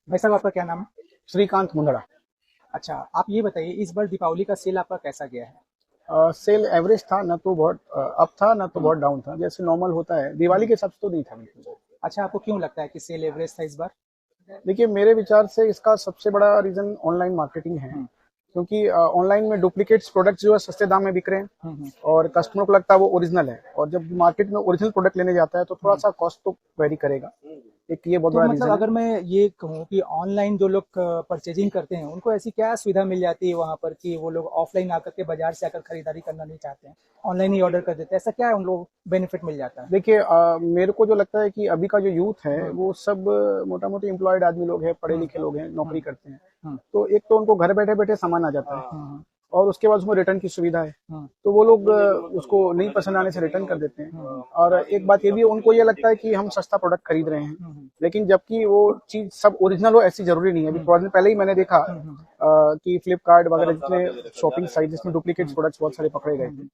भाई साहब आपका क्या नाम है? श्रीकांत मुंदड़ा। अच्छा, आप ये बताइए इस बार दीपावली का सेल आपका कैसा गया है? सेल एवरेज था, ना तो बहुत अप था, ना तो हुँ, बहुत डाउन था, जैसे नॉर्मल होता है दिवाली हुँ। के हिसाब से तो नहीं था बिल्कुल। अच्छा, आपको क्यों लगता है कि सेल एवरेज था इस बार? देखिए, मेरे विचार से इसका सबसे बड़ा रीजन ऑनलाइन मार्केटिंग है, हुँ, क्योंकि ऑनलाइन में डुप्लीकेट्स प्रोडक्ट्स जो है सस्ते दाम में बिक रहे हैं हुँ, हुँ, और कस्टमर को लगता है वो ओरिजिनल है, और जब मार्केट में ओरिजिनल प्रोडक्ट लेने जाता है तो थोड़ा हुँ। सा कॉस्ट तो वेरी करेगा। एक ये बहुत तो बड़ा मतलब रीजन है। अगर मैं ये कहूँ कि ऑनलाइन जो लोग परचेजिंग करते हैं, उनको ऐसी क्या सुविधा मिल जाती है वहाँ पर कि वो लोग ऑफलाइन आकर के बाज़ार से आकर खरीदारी करना नहीं चाहते हैं, ऑनलाइन ही ऑर्डर कर देते हैं, ऐसा क्या है उन लोग बेनिफिट मिल जाता है? देखिए, मेरे को जो लगता है कि अभी का जो यूथ है हुँ, वो सब मोटा मोटी एम्प्लॉयड आदमी लोग हैं, पढ़े हुँ, लिखे लोग हैं, हुँ, नौकरी करते हैं। हुँ, तो एक तो उनको घर बैठे बैठे सामान आ जाता है, हुँ, और उसके बाद उसमें रिटर्न की सुविधा है। हुँ, तो वो लोग उसको नहीं पसंद आने से रिटर्न कर देते हैं। हुँ, हुँ, और एक बात ये भी, उनको ये लगता है कि हम सस्ता प्रोडक्ट खरीद रहे हैं, हुँ, हुँ, लेकिन जबकि वो चीज सब ओरिजिनल हो ऐसी जरूरी नहीं है। अभी हुँ, थोड़ा दिन पहले ही मैंने देखा हुँ, हुँ, कि फ्लिपकार्ट वगैरह जितने शॉपिंग साइट जिसमें डुप्लीकेट हुँ, प्रोडक्ट्स बहुत सारे पकड़े गए थे। हुँ।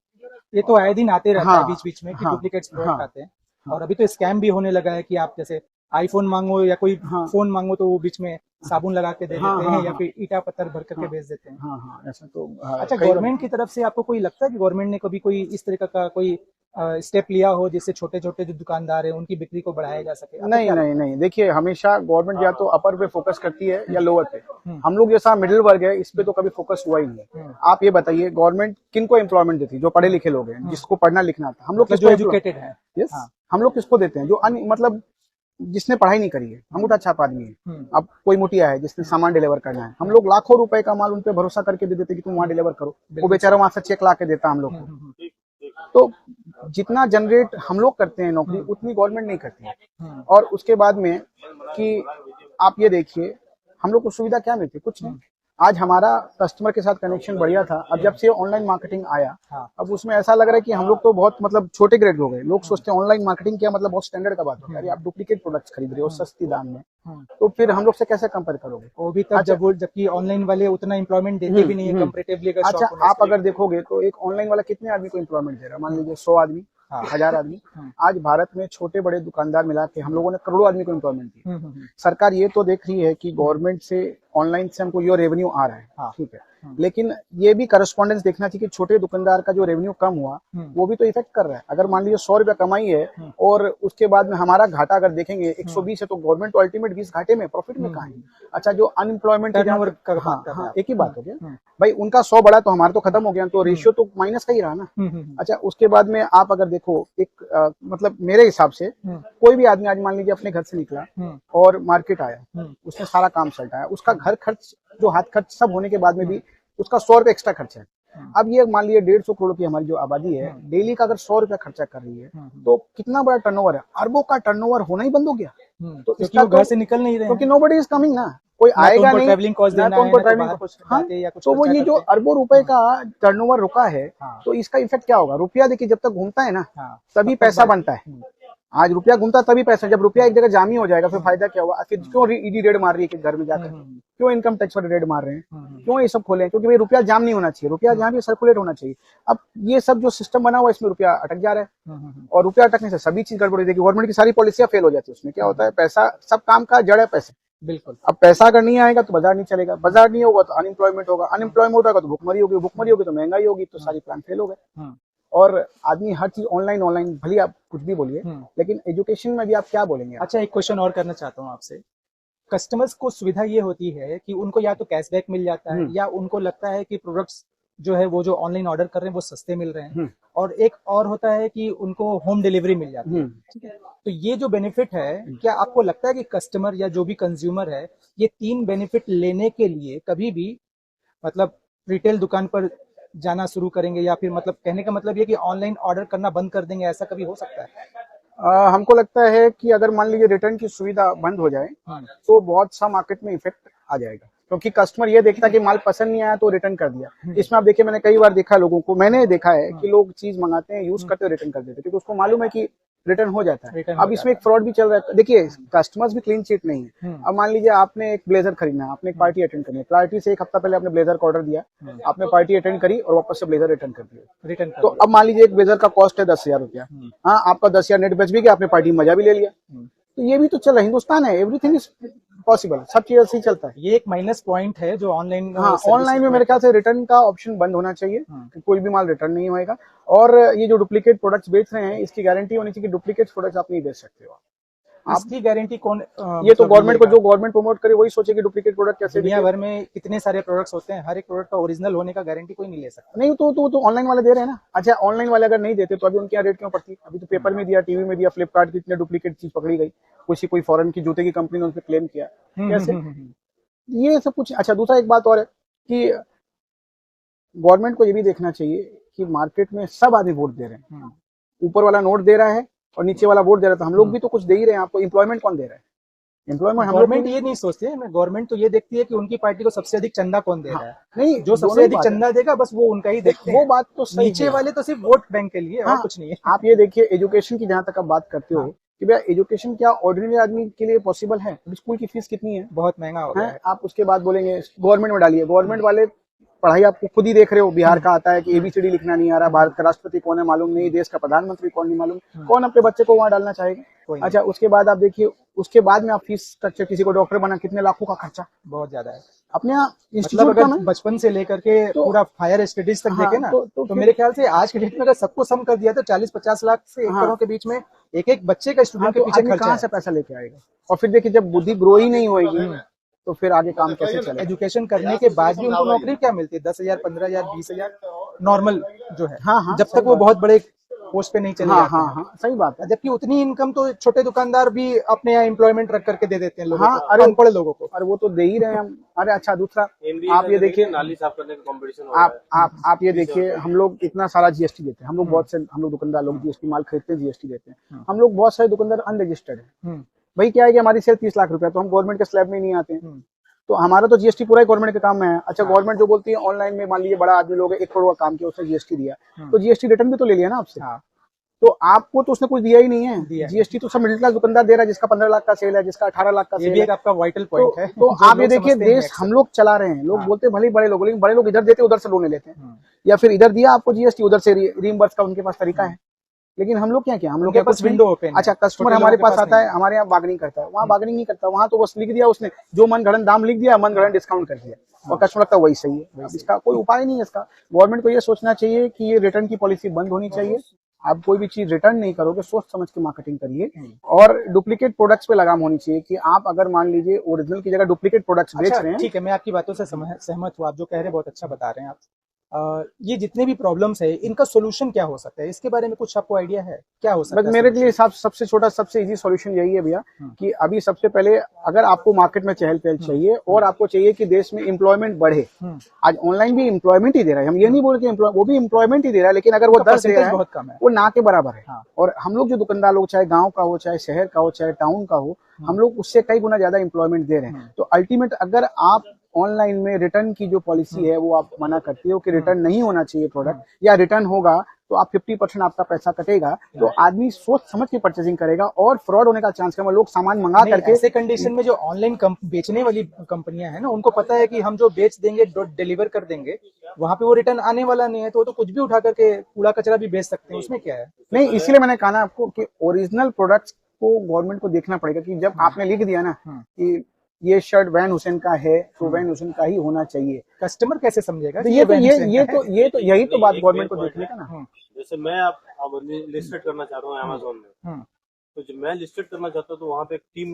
ये तो आए दिन आते रहता है हाँ, बीच-बीच में कि हाँ, डुप्लीकेट्स हाँ, प्रोडक्ट आते हैं। हाँ, और अभी तो स्कैम भी होने लगा है कि आप जैसे आईफ़ोन माँगो या कोई हाँ, फ़ोन माँगो तो वो बीच में साबुन लगा के दे हाँ, देते हैं हाँ, या हाँ, फिर ईंटा-पत्थर भर कर के हाँ, भेज देते हैं। हाँ, हाँ, ऐसा तो हाँ, अच्छा, कई बार। गवर्नमेंट की तरफ से आपको कोई लगता है कि गवर्नमेंट ने कभी कोई इस तरीक़ा का कोई स्टेप लिया हो जिससे छोटे-छोटे जो दुकानदार हैं उनकी बिक्री को बढ़ाया जा सके? आपको नहीं, क्या नहीं, लगता है? नहीं। देखिए, हमेशा गवर्नमेंट या तो अपर पे फोकस करती है हुँ, या लोअर पे। हुँ, हम लोग जैसा मिडिल वर्ग है, इस पे हुँ, तो कभी फोकस हुआ ही नहीं है। हुँ, आप ये बताइए, गवर्नमेंट किनको एम्प्लॉयमेंट देती है? जो पढ़े हुँ, लिखे लोग हैं, हुँ। जिसको पढ़ना लिखना आता है। हम लोग मतलब किसको जो एम्प्लॉय एजुकेटेड हैं। यस, हाँ। हम लोग किसको देते हैं? जो मतलब जिसने पढ़ाई नहीं करी है, हुँ, अंगूठा छाप आदमी है। हुँ, अब कोई मुटिया है जिसने हुँ, सामान डिलीवर करना है, हम हुँ, लोग लाखों रुपए का माल उन पे भरोसा करके दे देते हैं कि तुम वहाँ हुँ। डिलीवर करो। वो बिल्कुल बेचारा सही। वहाँ से चेक ला के देता हम लोग हुँ, को। हुँ, हुँ, तो जितना जनरेट हम लोग करते हैं नौकरी, हुँ, उतनी गवर्नमेंट नहीं करती है। हुँ, और उसके बाद में कि आप ये देखिए, हम लोग को सुविधा क्या मिलती है? कुछ नहीं। हुँ, आज हमारा कस्टमर के साथ कनेक्शन बढ़िया था, अब जब हुँ। से ऑनलाइन मार्केटिंग आया, हाँ। अब उसमें ऐसा लग रहा है कि हम लोग तो बहुत मतलब छोटे ग्रेड हो गए। लोग हुँ, सोचते हैं ऑनलाइन मार्केटिंग क्या, मतलब बहुत स्टैंडर्ड का बात हो गया। हुँ, अरे, हुँ, आप डुप्लीकेट प्रोडक्ट्स खरीद रहे हो हुँ, सस्ती दाम में, हुँ। तो फिर हम लोग से कैसे कंपेयर करोगे? वो भी तब अच्छा। जबकि ऑनलाइन वाले उतना एम्प्लॉयमेंट देते भी नहीं है हम्म। कंपैरेटिवली अगर अच्छा, शॉप ओनर्स आप को। अगर देखोगे तो एक ऑनलाइन वाला कितने आदमी को एम्प्लॉयमेंट दे रहा है? मान हुँ, लीजिए 100 आदमी, हाँ। 1000 आदमी। हुँ, आज भारत में छोटे बड़े दुकानदार मिला के हम हुँ, लोगों ने करोड़ों आदमी को एम्प्लॉयमेंट दिया। हुँ, हुँ, हुँ, सरकार ये तो देख रही है कि हुँ, गवर्नमेंट से ऑनलाइन से हमको ये रेवेन्यू आ रहा है, हाँ। ठीक है। हुँ, लेकिन ये भी करस्पॉन्डेंस देखना चाहिए कि छोटे दुकानदार का जो रेवेन्यू कम हुआ, हुँ, वो भी तो इफेक्ट कर रहा है। अगर मान लीजिए 100 रुपया कमाई है हुँ, और उसके बाद में हमारा घाटा अगर देखेंगे हुँ, 120 है, तो गवर्नमेंट तो अल्टीमेट 20 घाटे में, प्रॉफिट में हुँ, कहाँ है? हुँ। अच्छा, जो अनएम्प्लॉयमेंट की जहाँ टर्नओवर तक, का बात हाँ कर रहे हैं हाँ, आप। एक ही हुँ, बात हो गया। हुँ, भाई उनका 100 बढ़ा तो हमारा तो हुँ, खत्म हो गया, तो हुँ, रेशियो तो माइनस का ही रहा ना। हुँ, हुँ, हुँ, अच्छा, उसके बाद में आप अगर देखो एक मतलब मेरे हिसाब से हुँ, कोई भी आदमी आज मान लीजिए अपने घर से निकला हुँ, और मार्केट आया, हुँ, उसने सारा काम सल्टाया, उसका हुँ, घर खर्च जो हाथ खर्च सब होने के बाद में हुँ, भी उसका 100 रुपये एक्स्ट्रा खर्चा है। हुँ, अब ये मान लीजिए 150 करोड़ की हमारी जो आबादी है, हुँ, डेली का अगर 100 रुपया खर्चा कर रही है, हुँ, हुँ, तो कितना बड़ा टर्नओवर है? अरबों का टर्नओवर होना ही बंद हो गया। हुँ, तो क्योंकि इसका वो तो, घर से निकल नहीं रहे क्योंकि हैं। नोबडी इज कमिंग ना, कोई ना तो आएगा उनको नहीं, ट्रैवलिंग कॉस्ट ना देना तो है, उनको ना तो ड्राइविंग बाहर को। कुछ हाँ, जाते या कुछ तो वो खर्चा ये जो करते। अरबों रुपए हुँ, का टर्नओवर रुका है, हाँ, तो इसका इफेक्ट क्या होगा? रुपया देखिए जब तक घूमता है ना, हाँ, तब तभी तक पैसा बात। बनता है। हुँ, आज रुपया घूमता तभी पैसा, जब रुपया हुँ, एक जगह जाम ही हो जाएगा फिर हुँ, फायदा क्या हुआ? फिर हुँ, क्यों ईडी रेड मार रही है कि घर में हुँ, जाकर? हुँ, क्यों इनकम टैक्स वाले रेड मार रहे हैं? हुँ, हुँ, क्यों ये सब खोले हैं? क्योंकि भाई रुपया जाम नहीं होना चाहिए, रुपया हुँ, जहाँ भी सर्कुलेट होना चाहिए। अब ये सब जो सिस्टम बना हुआ है, इसमें रुपया अटक जा रहा है, हुँ, हुँ, हुँ, और रुपया अटकने से सभी चीज गड़बड़ हो जाएगी। गवर्नमेंट की सारी पॉलिसियां फेल हो जाती है। उसमें क्या हुँ, होता है? हुँ, पैसा सब काम का जड़ है पैसे। बिल्कुल। अब पैसा अगर नहीं आएगा तो बाजार नहीं चलेगा, हुँ, बाजार नहीं होगा तो अनएम्प्लॉयमेंट होगा, हुँ, अनएम्प्लॉयमेंट होगा तो भुखमरी होगी, भुखमरी हुँ, होगी तो महंगाई होगी, तो हुँ, सारी प्लान फेल हो गए। हुँ, और आदमी हर चीज ऑनलाइन ऑनलाइन, भले आप कुछ भी बोलिए, हुँ। लेकिन एजुकेशन में भी आप क्या बोलेंगे आप? अच्छा, एक क्वेश्चन और करना चाहता हूँ आपसे। कस्टमर्स को सुविधा ये होती है कि उनको या तो कैशबैक मिल जाता है हम्म। या उनको लगता है कि प्रोडक्ट्स जो है वो जो ऑनलाइन ऑर्डर कर रहे हैं वो सस्ते मिल रहे हैं। हम्म। और एक और होता है कि उनको होम डिलीवरी मिल जाती है। हम्म। ठीक है? तो ये जो बेनिफिट है, क्या आपको लगता है कि कस्टमर या जो भी कंज्यूमर है, ये 3 बेनिफिट लेने के लिए कभी भी मतलब रिटेल दुकान पर जाना शुरू करेंगे या फिर मतलब कहने का मतलब ये कि ऑनलाइन ऑर्डर करना बंद कर देंगे, ऐसा कभी हो सकता है? हमको लगता है कि अगर मान लीजिए रिटर्न की सुविधा बंद हो जाए, हुँ, तो बहुत सा मार्केट में इफेक्ट आ जाएगा, क्योंकि कस्टमर ये देखता है कि माल पसंद नहीं आया तो रिटर्न कर दिया। हुँ, इसमें आप देखिए, मैंने कई बार देखा लोगों को, मैंने देखा है हुँ, कि लोग चीज मंगाते हैं, यूज हुँ, करते हैं, रिटर्न कर देते हैं, क्योंकि उसको मालूम है कि रिटर्न हो जाता है। रिटर्न हो अब इसमें जाता एक है। फ्रॉड भी चल रहा है। देखिए, हुँ, कस्टमर्स भी क्लीन चिट नहीं है। हुँ, अब मान लीजिए आपने एक ब्लेजर खरीदना है, आपने एक हुँ, पार्टी अटेंड करनी है, पार्टी से एक हफ्ता पहले आपने ब्लेजर का ऑर्डर दिया, हुँ, आपने पार्टी अटेंड करी और वापस से ब्लेजर रिटर्न कर दिया। रिटर्न कर तो दिया। अब मान लीजिए एक ब्लेजर का कॉस्ट है 10,000 रुपया। हुँ, हाँ, आपका 10,000 नेट बच भी गया, आपने पार्टी में मजा भी ले लिया। हुँ, तो ये भी तो चल रहा है, हिंदुस्तान है, एवरीथिंग इज पॉसिबल, सब चीज ऐसे ही चलता है। ये एक माइनस पॉइंट है जो ऑनलाइन, हाँ, ऑनलाइन में मेरे ख्याल से रिटर्न का ऑप्शन बंद होना चाहिए कि कोई भी माल रिटर्न नहीं होएगा। और ये जो डुप्लीकेट प्रोडक्ट्स बेच रहे हैं, इसकी गारंटी होनी चाहिए कि डुप्लीकेट प्रोडक्ट्स आप नहीं बेच सकते हो। इसकी गारंटी कौन ये तो गवर्नमेंट को, जो गवर्नमेंट प्रमोट करे वही सोचे कि डुप्लीकेट प्रोडक्ट कैसे दुनिया भर में कितने सारे प्रोडक्ट्स होते हैं, हर एक प्रोडक्ट का ओरिजिनल होने का गारंटी कोई नहीं ले सकता। नहीं तो ऑनलाइन वाले दे रहे हैं ना। अच्छा, ऑनलाइन वाले अगर नहीं देते तो अभी उनके यहाँ रेट क्यों पड़ती? अभी तो पेपर में दिया, टीवी में दिया, फ्लिपकार्ट की इतने डुप्लीकेट चीज पकड़ी गई, कोई फॉरेन की जूते की कंपनी ने उन पर क्लेम किया, कैसे? ये सब कुछ। अच्छा, दूसरा एक बात और है कि गवर्नमेंट को ये भी देखना चाहिए कि मार्केट में सब आदमी वोट दे रहे हैं, ऊपर वाला नोट दे रहा है और नीचे वाला वोट दे रहा है, तो हम लोग भी तो कुछ दे ही रहे हैं। आपको एम्प्लॉयमेंट कौन दे रहा है? एम्प्लॉयमेंट गवर्नमेंट ये नहीं सोचती है, गवर्नमेंट तो ये देखती है कि उनकी पार्टी को सबसे अधिक चंदा कौन दे रहा है। नहीं, जो सबसे अधिक चंदा देगा बस वो उनका ही देखते हैं। वो बात तो सही नीचे वाले तो सिर्फ वोट बैंक के लिए, और कुछ नहीं है। आप ये देखिए, एजुकेशन की जहां तक आप बात करते हो कि भैया एजुकेशन क्या ऑर्डिनरी आदमी के लिए पॉसिबल है? स्कूल की फीस कितनी है? बहुत महंगा हो गया है। आप उसके बाद बोलेंगे गवर्नमेंट में डालिए, गवर्नमेंट वाले पढ़ाई आपको खुद ही देख रहे हो, बिहार का आता है कि ABCD लिखना नहीं आ रहा, भारत का राष्ट्रपति कौन है मालूम नहीं, देश का प्रधानमंत्री कौन नहीं मालूम, कौन अपने बच्चे को वहां डालना चाहेगा? अच्छा, उसके बाद आप देखिए, उसके बाद में आप फीस स्ट्रक्चर, किसी को डॉक्टर बना कितने लाखों का खर्चा, बहुत ज्यादा है। अपने यहाँ मतलब इंस्टीट्यूट अगर बचपन से लेकर के पूरा हायर स्टडीज तक देखे ना, तो मेरे ख्याल से आज के डेट में अगर सबको सम कर दिया तो 40-50 लाख से 1 करोड़ के बीच में एक बच्चे का स्टूडेंट के पीछे खर्चा कहाँ से पैसा लेके आएगा? और फिर देखिए, जब बुद्धि ग्रो ही नहीं होगी तो फिर आगे काम कैसे चलेगा? एजुकेशन करने के बाद भी उनको नौकरी क्या मिलती है? 10,000, 15,000, 20,000 नॉर्मल जो है। जब तक वो बहुत बड़े पोस्ट पे नहीं चले जाते। हाँ, सही बात है। जबकि उतनी इनकम तो छोटे दुकानदार भी अपने यहाँ एम्प्लॉयमेंट रख करके दे देते हैं लोगों को, अनपढ़ लोगों को। और वो तो दे ही रहे हैं हम। अरे अच्छा, दूसरा आप ये देखिए, नाली साफ करने का कंपटीशन हो रहा है। आप ये देखिए, हम लोग इतना सारा GST देते हैं, हम लोग बहुत से, हम लोग दुकानदार लोग GST माल खरीदते हैं, GST देते हैं। हम लोग बहुत सारे दुकानदार अनरजिस्टर्ड है। भाई क्या है कि हमारी सेल 30 लाख रुपया, तो हम गवर्नमेंट के स्लैब में नहीं आते हैं, तो हमारा तो GST पूरा ही गवर्नमेंट के काम में है। अच्छा, गवर्नमेंट जो बोलती है ऑनलाइन में, मान लीजिए बड़ा आदमी लोग 1 करोड़ का काम किया, उसने GST दिया, तो GST रिटर्न भी तो ले लिया ना आपसे। तो आपको तो उसने कुछ दिया ही नहीं है। GST तो सब मिडिल क्लास दुकानदार दे रहा है, जिसका 15 लाख का सेल है, जिसका 18 लाख का सेल है। ये भी एक आपका वाइटल पॉइंट है। तो आप ये देखिए, देश हम लोग चला रहे हैं। लोग बोलते हैं भले बड़े लोग, लेकिन बड़े लोग इधर देते उधर से लोन लेते हैं, या फिर इधर दिया आपको GST, उधर से रीइंबर्स का उनके पास तरीका है। लेकिन हम लोग क्या हम लोग के पास विंडो ओपन। अच्छा, कस्टमर हमारे पास आता है, हमारे यहाँ बार्गेनिंग करता है, वहाँ बार्गेनिंग नहीं करता, वहाँ तो बस लिख दिया उसने, जो मन गढ़ंत दाम लिख दिया, मन गढ़ंत डिस्काउंट कर दिया, और कस्टमर लगता है वही सही है। इसका कोई उपाय नहीं है। इसका गवर्नमेंट को ये सोचना चाहिए कि ये रिटर्न की पॉलिसी बंद होनी चाहिए। आप कोई भी चीज रिटर्न नहीं करोगे, सोच समझ के मार्केटिंग करिए, और डुप्लीकेट प्रोडक्ट्स पे लगाम होनी चाहिए कि आप अगर मान लीजिए ओरिजिनल की जगह डुप्लीकेट प्रोडक्ट्स बेच रहे हैं। ठीक है, मैं आपकी बातों से सहमत हूँ। आप जो कह रहे हैं बहुत अच्छा बता रहे हैं आप। ये जितने भी प्रॉब्लम्स है, इनका सोल्यूशन क्या हो सकता है? इसके बारे में कुछ आपको आइडिया है क्या हो सकता है? मेरे लिए सबसे छोटा, सबसे इजी सॉल्यूशन यही है भैया, कि अभी सबसे पहले अगर आपको मार्केट में चहल पहल चाहिए और आपको चाहिए कि देश में एम्प्लॉयमेंट बढ़े, आज ऑनलाइन भी एम्प्लॉयमेंट ही दे रहा है, हम ये नहीं बोल के वो भी एम्प्लॉयमेंट ही दे रहा है, लेकिन अगर वो 10 दे रहा है बहुत कम है, वो ना के बराबर है। और हम लोग जो दुकानदार लोग, चाहे गाँव का हो, चाहे शहर का हो, चाहे टाउन का हो, हम लोग उससे कई गुना ज्यादा एम्प्लॉयमेंट दे रहे हैं। तो अल्टीमेट, अगर आप ऑनलाइन में रिटर्न की जो पॉलिसी है वो आप मना करती हो कि रिटर्न नहीं होना चाहिए प्रोडक्ट, या रिटर्न होगा तो आप 50% आपका पैसा कटेगा, तो आदमी सोच समझ के परचेजिंग करेगा और फ्रॉड होने का चांस कम है। लोग सामान मंगा करके, ऐसे कंडीशन में जो ऑनलाइन बेचने वाली कंपनियां हैं ना, उनको पता है कि हम जो बेच देंगे, डिलीवर कर देंगे, वहां पे वो रिटर्न आने वाला नहीं है, तो वो तो कुछ भी उठा करके कूड़ा कचरा भी बेच सकते हैं, उसमें क्या है? नहीं, इसीलिए मैंने कहा ना आपको कि ओरिजिनल प्रोडक्ट्स को गवर्नमेंट को देखना पड़ेगा, कि जब आपने लिख दिया ना कि ये शर्ट वैन हुसैन का है, तो वैन हुसैन का ही होना चाहिए, कस्टमर कैसे समझेगा? तो यही तो बात गवर्नमेंट को देखने का ना। जैसे मैं अब लिस्टेड करना चाह रहा हूँ अमेज़न में, तो जब मैं लिस्टेड करना चाहता हूँ तो वहाँ पे एक टीम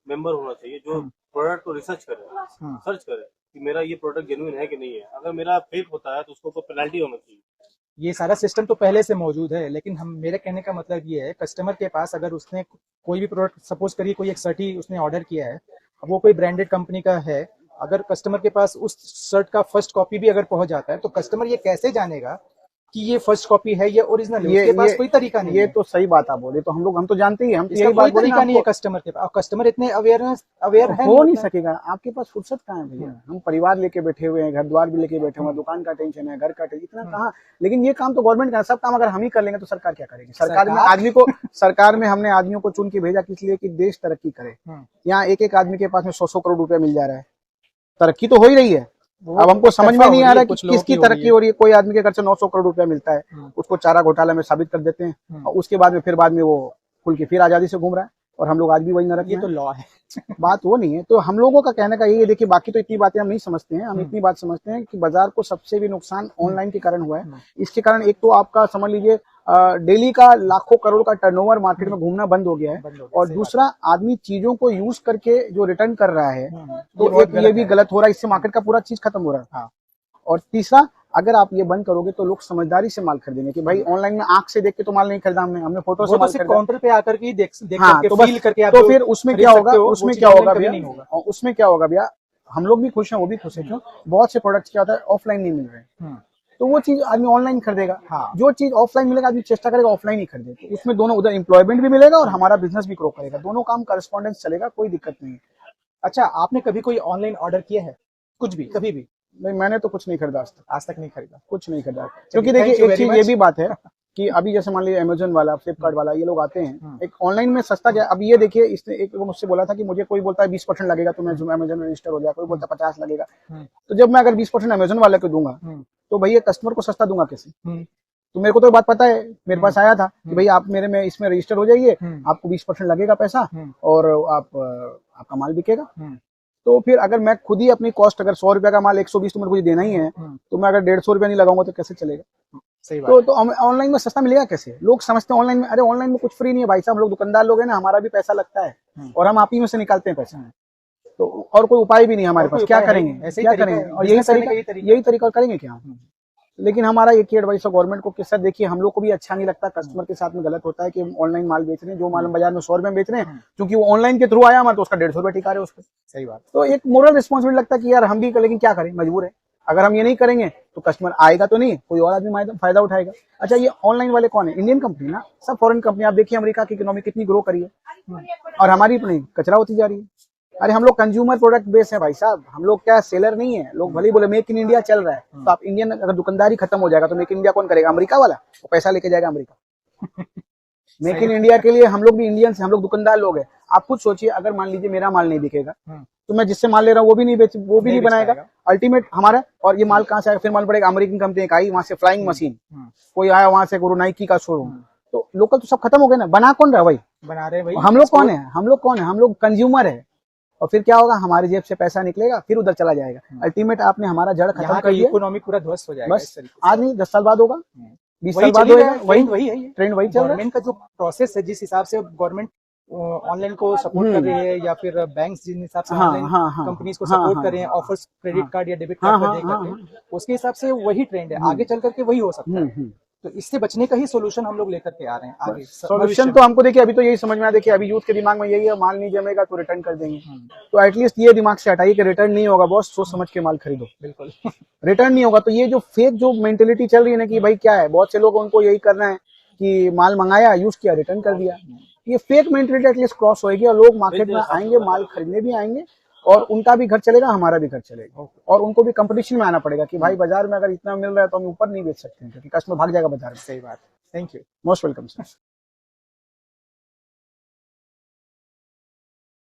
मेंबर होना चाहिए जो प्रोडक्ट को रिसर्च करे, सर्च करे कि मेरा ये प्रोडक्ट जेन्युइन है कि नहीं है। अगर मेरा फेक होता है तो उसको तो पेनल्टी होना चाहिए। ये सारा सिस्टम तो पहले से मौजूद है, लेकिन मेरे कहने का मतलब ये है, कस्टमर के पास अगर उसने कोई भी प्रोडक्ट, सपोज करिए कोई एक शर्ट ही उसने ऑर्डर किया है, वो कोई ब्रांडेड कंपनी का है, अगर कस्टमर के पास उस शर्ट का फर्स्ट कॉपी भी अगर पहुंच जाता है, तो कस्टमर ये कैसे जानेगा कि ये फर्स्ट कॉपी है, ये ओरिजिनल है? उसके पास कोई तरीका नहीं है। ये तो सही बात आप बोले, तो हम तो जानते ही, हम इसका कोई तरीका नहीं है कस्टमर के पास। कस्टमर इतने अवेयर है हो नहीं सकेगा। आपके पास फुर्सत कहाँ है भैया? हम परिवार लेके बैठे हुए हैं, घर द्वार भी लेके बैठे हुए हैं, दुकान का टेंशन है, घर का टेंशन, इतना कहाँ। लेकिन ये काम तो गवर्नमेंट का, सब काम अगर हम ही कर लेंगे तो सरकार क्या करेगी? सरकार में हमने आदमियों को चुन के भेजा किस लिए? कि देश तरक्की करे। यहाँ एक आदमी के पास में 100 करोड़ रुपया मिल जा रहा है, तरक्की तो हो ही रही है। अब हमको समझ में नहीं आ रहा कि किसकी तरक्की हो रही है। कोई आदमी के घर से 900 करोड़ रुपया मिलता है, उसको चारा घोटाला में साबित कर देते हैं, और उसके बाद में वो खुल के फिर आजादी से घूम रहा है, और हम लोग आज भी वही नरक। ये तो लॉ है। बात वो नहीं है। तो हम लोगों का कहने का यही है, देखिए बाकी तो इतनी बातें हम नहीं समझते हैं, हम इतनी बात समझते हैं कि बाजार को सबसे भी नुकसान ऑनलाइन के कारण हुआ है। इसके कारण एक तो आपका समझ लीजिए डेली का लाखों करोड़ का टर्नओवर मार्केट में घूमना बंद हो गया है, और दूसरा आदमी चीजों को यूज करके जो रिटर्न कर रहा है तो एक ये भी गलत हो रहा है, इससे मार्केट का पूरा चीज खत्म हो रहा है। और तीसरा, अगर आप ये बंद करोगे तो लोग समझदारी से माल खरीदेंगे कि भाई ऑनलाइन में आंख से देख के तो माल नहीं खरीदा, हमने फोटो से माल खरीदा, काउंटर पे आकर के देख हाँ, तो फील करके आप तो फिर उसमें क्या होगा, उसमें क्या होगा भैया, होगा। उसमें क्या होगा भैया, हम लोग भी खुश हैं, वो भी खुश है। क्यों? बहुत से प्रोडक्ट्स क्या होता है ऑफलाइन नहीं मिल रहे, तो वो चीज आदमी ऑनलाइन खरीदेगा। हाँ। जो चीज ऑफलाइन मिलेगा आदमी चेष्टा करेगा ऑफलाइन ही खरीदे, तो उसमें दोनों, उधर एम्प्लॉयमेंट भी मिलेगा और हमारा बिजनेस भी ग्रो करेगा, दोनों काम करस्पॉन्डेंस चलेगा, कोई दिक्कत नहीं है। अच्छा, आपने कभी कोई ऑनलाइन ऑर्डर किया है? कुछ भी, कभी भी? नहीं, मैंने तो कुछ नहीं खरीदा आज तक नहीं खरीदा, कुछ नहीं खरीदा। क्योंकि देखिए एक चीज ये भी बात है कि अभी जैसे मान लीजिए अमेजोन वाला, फ्लिपकार्ट वाला, ये लोग आते हैं एक ऑनलाइन में सस्ता क्या। अब ये देखिए, इसने एक लोग मुझसे बोला था कि मुझे, कोई बोलता है 20% लगेगा तो मैं अमेजोन में रजिस्टर हो जाएगा, कोई बोलता है 50 लगेगा। तो जब मैं अगर 20% अमेजोन वाले को दूंगा तो भैया कस्टमर को सस्ता दूंगा कैसे? तो मेरे को तो बात पता है, मेरे पास आया था कि भाई आप मेरे में इसमें रजिस्टर हो जाइए, आपको 20% लगेगा पैसा और आपका माल बिकेगा। तो फिर अगर मैं खुद ही अपनी कॉस्ट, अगर 100 रुपया का माल 120 तो मुझे कुछ देना ही है, तो मैं अगर 150 रुपया नहीं लगाऊंगा तो कैसे चलेगा? सही बात। तो ऑनलाइन में सस्ता मिलेगा कैसे? लोग समझते हैं ऑनलाइन में, अरे ऑनलाइन में कुछ फ्री नहीं है भाई साहब, हम लोग दुकानदार लोग हैं ना, हमारा भी पैसा लगता है और हम आप ही में से निकालते हैं पैसा, तो और कोई उपाय भी नहीं हमारे पास, क्या करेंगे, क्या करेंगे? और यही तरीका करेंगे क्या? लेकिन हमारा एक ही एडवाइस है गवर्नमेंट को कि सर देखिए, हम लोग को भी अच्छा नहीं लगता, कस्टमर के साथ में गलत होता है कि हम ऑनलाइन माल बेच रहे हैं, जो माल हम बाजार में 100 रुपए में बेच रहे हैं, क्योंकि वो ऑनलाइन के थ्रू आया हमारा, तो उसका 150 रुपए टिका रहे उस पर। सही बात। तो एक मोरल रिस्पॉन्सिबिलिटी लगता है कि यार हम भी लेकिन क्या करें, मजबूर है। अगर हम ये नहीं करेंगे तो कस्टमर आएगा तो नहीं, कोई और आदमी फायदा उठाएगा। अच्छा, ये ऑनलाइन वाले कौन है? इंडियन कंपनी ना, सब फॉरेन कंपनी। आप देखिए अमेरिका की इकोनॉमी कितनी ग्रो करी है और हमारी अपनी कचरा होती जा रही है। अरे हम लोग कंज्यूमर प्रोडक्ट बेस है भाई साहब, हम लोग क्या सेलर नहीं है। लोग भले बोले मेक इन इंडिया चल रहा है, तो आप इंडियन, अगर दुकानदारी खत्म हो जाएगा तो मेक इन इंडिया कौन करेगा? अमेरिका वाला, वो पैसा लेके जाएगा अमेरिका। मेक इन इंडिया के लिए हम लोग भी इंडियंस हैं, हम लोग दुकानदार लोग हैं। आप खुद सोचिए, अगर मान लीजिए मेरा माल नहीं बिकेगा तो मैं जिससे माल ले रहा हूँ वो भी नहीं बनाएगा अल्टीमेट हमारा। और ये माल कहाँ से आएगा? फिर माल पड़ेगा अमेरिकन कंपनी का आई, वहां से फ्लाइंग मशीन, कोई आया वहां से नाइकी का शोरूम, तो लोकल तो सब खत्म हो गए ना। बना कौन रहा भाई? बना रहे भाई हम लोग कौन है? हम लोग कंज्यूमर है। और फिर क्या होगा? हमारे जेब से पैसा निकलेगा, फिर उधर चला जाएगा। अल्टीमेट आपने हमारा जड़ खत्म कर दिया, इकोनॉमी पूरा ध्वस्त हो जाएगा। बस आज नहीं 10 साल बाद होगा, 20 साल बाद होगा, वही है ट्रेंड, वही चल रहा है। गवर्नमेंट का जो प्रोसेस है, जिस हिसाब से गवर्नमेंट ऑनलाइन को सपोर्ट कर रही है, या फिर बैंक्स जिन हिसाब से ऑनलाइन कंपनीज को सपोर्ट कर रहे हैं, ऑफर्स क्रेडिट कार्ड या डेबिट कार्ड पर देकर, उसके हिसाब से वही ट्रेंड है। आगे चल करके वही हो सकता है। तो इससे बचने का ही सोल्यूशन हम लोग लेकर के आ रहे हैं आगे। सोल्यूशन तो हमको देखिए अभी तो यही समझ में आया, देखिए अभी यूथ के दिमाग में यही है, माल नहीं जमेगा तो रिटर्न कर देंगे। तो एटलीस्ट ये दिमाग से हटाइए कि रिटर्न नहीं होगा बॉस, सोच समझ के माल खरीदो। बिल्कुल। रिटर्न नहीं होगा तो ये जो फेक जो मेंटेलिटी चल रही है ना कि भाई क्या है, बहुत से लोग उनको यही करना है कि माल मंगाया, यूज किया, रिटर्न कर दिया। ये फेक मेंटेलिटी एटलीस्ट क्रॉस होगी और लोग मार्केट में आएंगे, माल खरीदने भी आएंगे और उनका भी घर चलेगा, हमारा भी घर चलेगा। और उनको भी कंपटीशन में आना पड़ेगा कि भाई बाजार में अगर इतना मिल रहा है तो हम ऊपर नहीं बेच सकते हैं, क्योंकि कस्टमर भाग जाएगा बाजार में। सही बात। Thank you, most welcome sir.